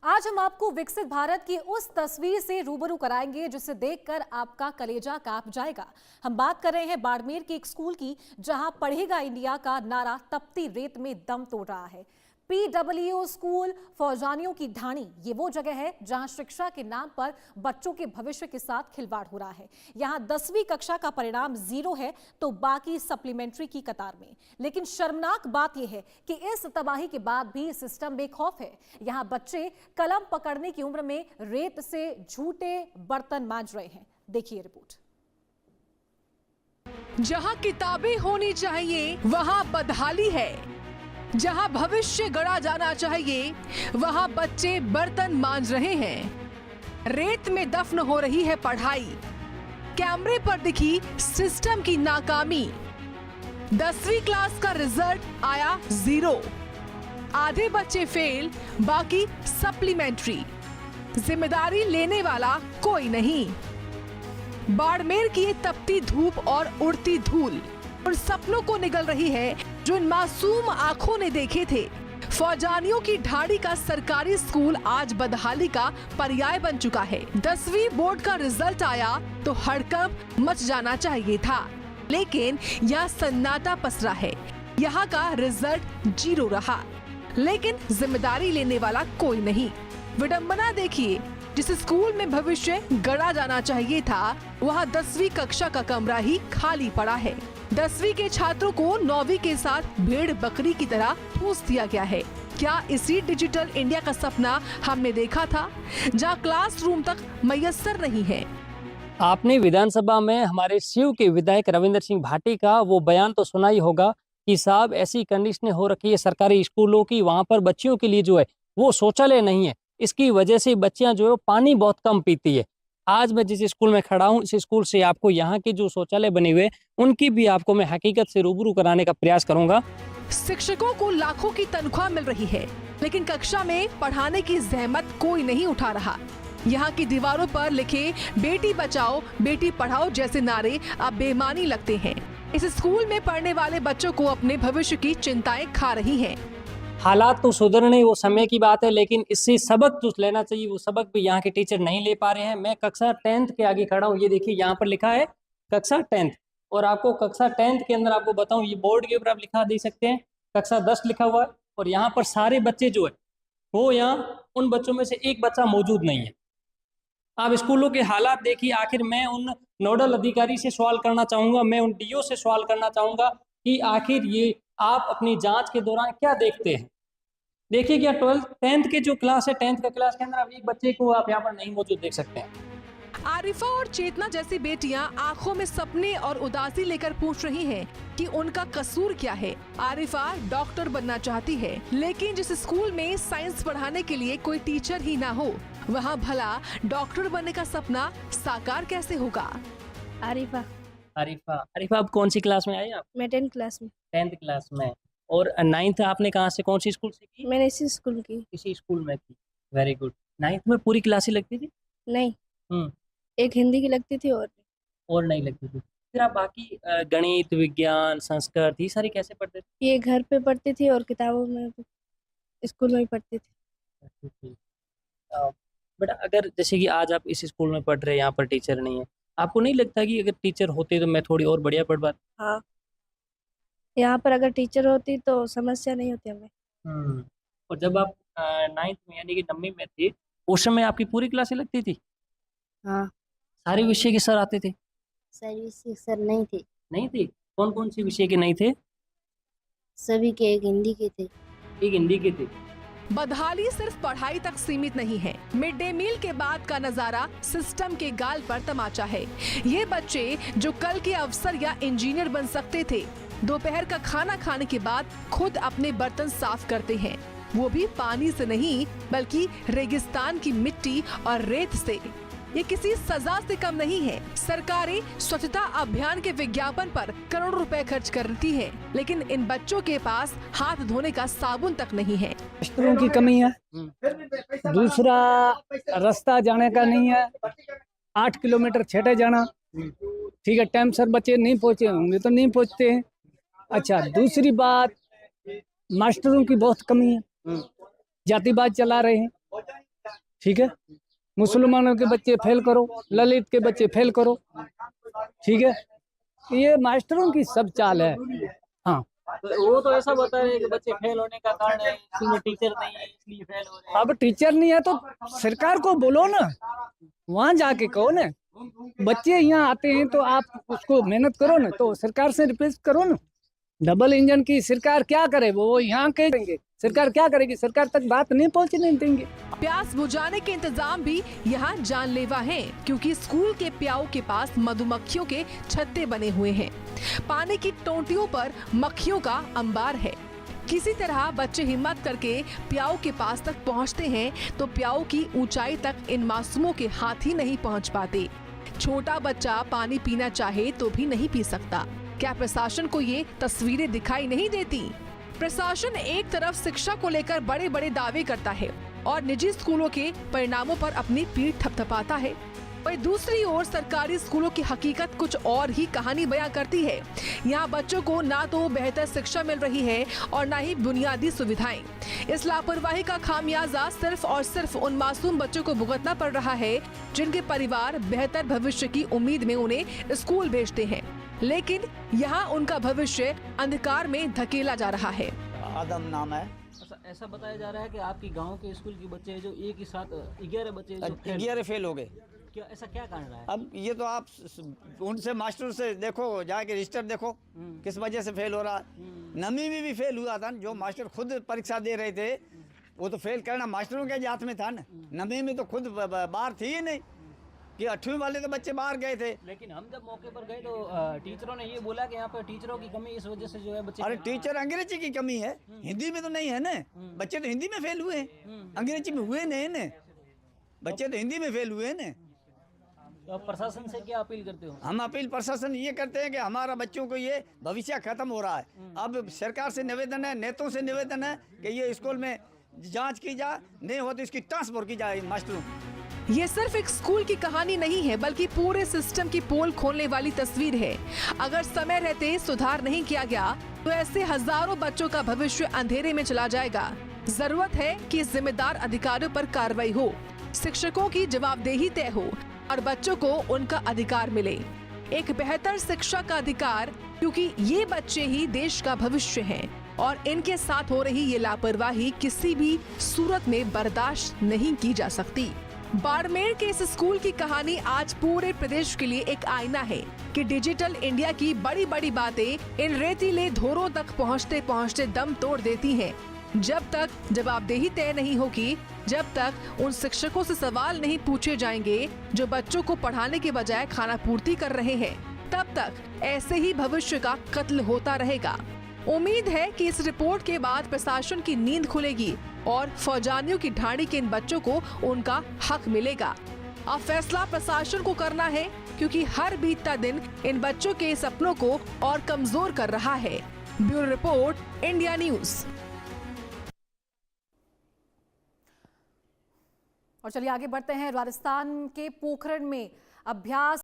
आज हम आपको विकसित भारत की उस तस्वीर से रूबरू कराएंगे जिसे देखकर आपका कलेजा कांप जाएगा। हम बात कर रहे हैं बाड़मेर के एक स्कूल की, जहां पढ़ेगा इंडिया का नारा तपती रेत में दम तोड़ रहा है। PWO स्कूल फौजानियों की ढाणी, ये वो जगह है जहां शिक्षा के नाम पर बच्चों के भविष्य के साथ खिलवाड़ हो रहा है। यहां 10वीं कक्षा का परिणाम 0 है तो बाकी सप्लीमेंट्री की कतार में। लेकिन शर्मनाक बात यह है कि इस तबाही के बाद भी सिस्टम बेखौफ है। यहां बच्चे कलम पकड़ने की उम्र में रेत से झूठे बर्तन मांज रहे हैं। देखिए रिपोर्ट। जहां किताबें होनी चाहिए वहां बदहाली है, जहां भविष्य गढ़ा जाना चाहिए वहां बच्चे बर्तन मांज रहे हैं। रेत में दफन हो रही है पढ़ाई। कैमरे पर दिखी सिस्टम की नाकामी। 10वीं क्लास का रिजल्ट आया 0। आधे बच्चे फेल, बाकी सप्लीमेंट्री। जिम्मेदारी लेने वाला कोई नहीं। बाड़मेर की ये तपती धूप और उड़ती धूल उन सपनों को निगल रही है जो इन मासूम आंखों ने देखे थे। फौजानियों की ढाड़ी का सरकारी स्कूल आज बदहाली का पर्याय बन चुका है। 10वीं बोर्ड का रिजल्ट आया तो हड़कंप मच जाना चाहिए था, लेकिन यह सन्नाटा पसरा है। यहाँ का रिजल्ट 0 रहा, लेकिन जिम्मेदारी लेने वाला कोई नहीं। विडंबना देखिए, जिस स्कूल में भविष्य गढ़ा जाना चाहिए था वहाँ 10वीं कक्षा का कमरा ही खाली पड़ा है। 10वीं के छात्रों को 9वीं के साथ भेड़ बकरी की तरह ठूस दिया गया है। क्या इसी डिजिटल इंडिया का सपना हमने देखा था, जहाँ क्लासरूम तक मयस्सर नहीं है? आपने विधानसभा में हमारे शिव के विधायक रविंद्र सिंह भाटी का वो बयान तो सुना ही होगा कि साहब ऐसी कंडीशनें हो रखी है सरकारी स्कूलों की, वहाँ पर बच्चियों के लिए जो है वो शौचालय नहीं है। इसकी वजह से बच्चियां जो है पानी बहुत कम पीती है। आज मैं जिस स्कूल में खड़ा हूँ, इस स्कूल से आपको यहाँ के जो शौचालय बने हुए उनकी भी आपको मैं हकीकत से रूबरू कराने का प्रयास करूंगा। शिक्षकों को लाखों की तनख्वाह मिल रही है, लेकिन कक्षा में पढ़ाने की जहमत कोई नहीं उठा रहा। यहाँ की दीवारों पर लिखे बेटी बचाओ बेटी पढ़ाओ जैसे नारे अब बेमानी लगते हैं। इस स्कूल में पढ़ने वाले बच्चों को अपने भविष्य की चिंताएं खा रही हैं। हालात तो सुधरने वो समय की बात है, लेकिन इससे सबक जो लेना चाहिए वो सबक भी यहाँ के टीचर नहीं ले पा रहे हैं। मैं कक्षा 10th के आगे खड़ा हूँ। ये देखिए यहाँ पर लिखा है कक्षा 10th, और आपको कक्षा 10th के अंदर आपको बताऊँ, ये बोर्ड के ऊपर आप लिखा दे सकते हैं कक्षा 10 लिखा हुआ है, और यहाँ पर सारे बच्चे जो है वो यहाँ उन बच्चों में से एक बच्चा मौजूद नहीं है। आप स्कूलों के हालात देखिए। आखिर मैं उन नोडल अधिकारी से सवाल करना चाहूँगा, मैं उन DO से सवाल करना चाहूँगा कि आखिर ये आप अपनी जांच के दौरान क्या देखते हैं। देखिए क्या 10th के जो क्लास है, 10th का क्लास के अंदर आप एक बच्चे को आप यहाँ पर नहीं मौजूद देख सकते हैं। आरिफा और चेतना जैसी बेटियां आंखों में सपने और उदासी लेकर पूछ रही हैं कि उनका कसूर क्या है। आरिफा डॉक्टर बनना चाहती है, लेकिन जिस स्कूल में साइंस पढ़ाने के लिए कोई टीचर ही ना हो, वहाँ भला डॉक्टर बनने का सपना साकार कैसे होगा? आरिफा अब कौन सी क्लास में आई आप? मैं 10th क्लास में। 10th क्लास में। और 9th आपने कहाँ से, कौन सी स्कूल से की? मैंने इसी स्कूल की। इसी स्कूल में की। Very good. 9th में पूरी क्लासें लगती थी? नहीं, एक हिंदी की लगती थी और नहीं लगती थी। फिर आप बाकी गणित, विज्ञान, संस्कृत ये सारी कैसे पढ़ते थे? ये घर पे पढ़ती थी और किताबों में स्कूल में ही पढ़ती थी। बट अगर जैसे कि आज आप इस स्कूल में पढ़ रहे हैं, यहाँ पर टीचर नहीं है, आपको नहीं लगता कि अगर टीचर होते तो मैं थोड़ी और बढ़िया पढ़ पाता? हाँ, यहाँ पर अगर टीचर होती तो समस्या नहीं होती हमें। और जब आप 9th में यानी कि 9वीं में थे, उस समय आपकी पूरी क्लासें लगती थी? हाँ। सारे विषय के सर आते थे? सारे विषय सर नहीं थे। नहीं थे? कौन कौन से विषय के नहीं थे? सभी के, एक हिंदी के थे। एक हिंदी के थे। बदहाली सिर्फ पढ़ाई तक सीमित नहीं है। मिड डे मील के बाद का नजारा सिस्टम के गाल पर तमाचा है। ये बच्चे जो कल के अफसर या इंजीनियर बन सकते थे, दोपहर का खाना खाने के बाद खुद अपने बर्तन साफ करते हैं, वो भी पानी से नहीं बल्कि रेगिस्तान की मिट्टी और रेत से। ये किसी सजा से कम नहीं है। सरकारें स्वच्छता अभियान के विज्ञापन पर करोड़ों रुपए खर्च करती है, लेकिन इन बच्चों के पास हाथ धोने का साबुन तक नहीं है। मास्टरों की कमी है, दूसरा रास्ता जाने का नहीं है, 8 किलोमीटर छेटे जाना। ठीक है, टाइम सर बच्चे नहीं पहुँचे होंगे तो नहीं पहुँचते हैं। अच्छा, दूसरी बात मास्टरों की बहुत कमी है, जातिवाद चला रहे हैं। ठीक है, मुसलमानों के बच्चे फेल करो, ललित के बच्चे फेल करो, ठीक है, ये मास्टरों की सब चाल है। हाँ, तो वो तो ऐसा बता रहे हैं कि बच्चे फेल होने का कारण है स्कूल में टीचर नहीं है इसलिए फेल हो रहे हैं। अब टीचर नहीं है तो सरकार को बोलो ना, वहां जाके कहो ना, बच्चे यहाँ आते हैं तो आप उसको मेहनत करो ना, तो सरकार से रिक्वेस्ट करो ना। डबल इंजन की सरकार क्या करे, वो यहाँ कह देंगे, सरकार क्या करेगी, सरकार तक बात नहीं पहुँचने देंगे। प्यास बुझाने के इंतजाम भी यहाँ जानलेवा हैं, क्योंकि स्कूल के प्याऊ के पास मधुमक्खियों के छत्ते बने हुए हैं। पानी की टोंटियों पर मक्खियों का अंबार है। किसी तरह बच्चे हिम्मत करके प्याऊ के पास तक पहुँचते हैं तो प्याऊ की ऊंचाई तक इन मासूमों के हाथ ही नहीं पहुँच पाते। छोटा बच्चा पानी पीना चाहे तो भी नहीं पी सकता। क्या प्रशासन को ये तस्वीरें दिखाई नहीं देती? प्रशासन एक तरफ शिक्षा को लेकर बड़े बड़े दावे करता है और निजी स्कूलों के परिणामों पर अपनी पीठ थपथपाता है, वहीं दूसरी ओर सरकारी स्कूलों की हकीकत कुछ और ही कहानी बयां करती है। यहाँ बच्चों को ना तो बेहतर शिक्षा मिल रही है और ना ही बुनियादी सुविधाएं। इस लापरवाही का खामियाजा सिर्फ और सिर्फ उन मासूम बच्चों को भुगतना पड़ रहा है जिनके परिवार बेहतर भविष्य की उम्मीद में उन्हें स्कूल भेजते हैं, लेकिन यहाँ उनका भविष्य अंधकार में धकेला जा रहा है। आदम नाम है। ऐसा बताया जा रहा है कि आपकी गांव के स्कूल के बच्चे जो एक ही साथ 11 बच्चे जो फेल 11 फेल हो गए। क्या ऐसा क्या कारण रहा है? अब ये तो आप उनसे मास्टर से देखो, जाके रजिस्टर देखो किस वजह से फेल हो रहा है। नमी में भी फेल हुआ था, जो मास्टर खुद परीक्षा दे रहे थे वो तो फेल करना मास्टरों के हाथ में था ना। नमी में तो खुद बाहर थी ही नहीं कि 8वीं वाले तो बच्चे बाहर गए थे। लेकिन हम जब मौके पर गए तो टीचरों ने ये बोला कि यहाँ पर टीचरों की कमी इस वजह से जो है बच्चे। अरे टीचर अंग्रेजी की कमी है, हिंदी में तो नहीं है ना। बच्चे तो हिंदी में फेल हुए हैं, अंग्रेजी में हुए नहीं ना। बच्चे तो हिंदी में फेल हुए ना। तो आप प्रशासन से क्या अपील करते हो? हम अपील प्रशासन ये करते हैं कि हमारा बच्चों को ये भविष्य खत्म हो रहा है। अब सरकार से निवेदन है, नेताओं से निवेदन है कि ये स्कूल में जांच की जाए, नहीं हो तो इसकी ट्रांसफर की जाए मास्टरों। ये सिर्फ एक स्कूल की कहानी नहीं है, बल्कि पूरे सिस्टम की पोल खोलने वाली तस्वीर है। अगर समय रहते सुधार नहीं किया गया तो ऐसे हजारों बच्चों का भविष्य अंधेरे में चला जाएगा। जरूरत है कि जिम्मेदार अधिकारियों पर कार्रवाई हो, शिक्षकों की जवाबदेही तय हो और बच्चों को उनका अधिकार मिले, एक बेहतर शिक्षा का अधिकार, क्योंकि ये बच्चे ही देश का भविष्य हैं और इनके साथ हो रही ये लापरवाही किसी भी सूरत में बर्दाश्त नहीं की जा सकती। बाड़मेर के इस स्कूल की कहानी आज पूरे प्रदेश के लिए एक आईना है कि डिजिटल इंडिया की बड़ी बड़ी बातें इन रेतीले धोरों तक पहुंचते पहुंचते दम तोड़ देती हैं। जब तक जवाबदेही तय नहीं होगी, जब तक उन शिक्षकों से सवाल नहीं पूछे जाएंगे जो बच्चों को पढ़ाने के बजाय खाना पूर्ति कर रहे हैं, तब तक ऐसे ही भविष्य का कत्ल होता रहेगा। उम्मीद है कि इस रिपोर्ट के बाद प्रशासन की नींद खुलेगी और फौजानियों की ढाणी के इन बच्चों को उनका हक मिलेगा। अब फैसला प्रशासन को करना है, क्योंकि हर बीतता दिन इन बच्चों के सपनों को और कमजोर कर रहा है। Bureau report, India news. और चलिए आगे बढ़ते हैं। राजस्थान के पोखरण में अभ्यास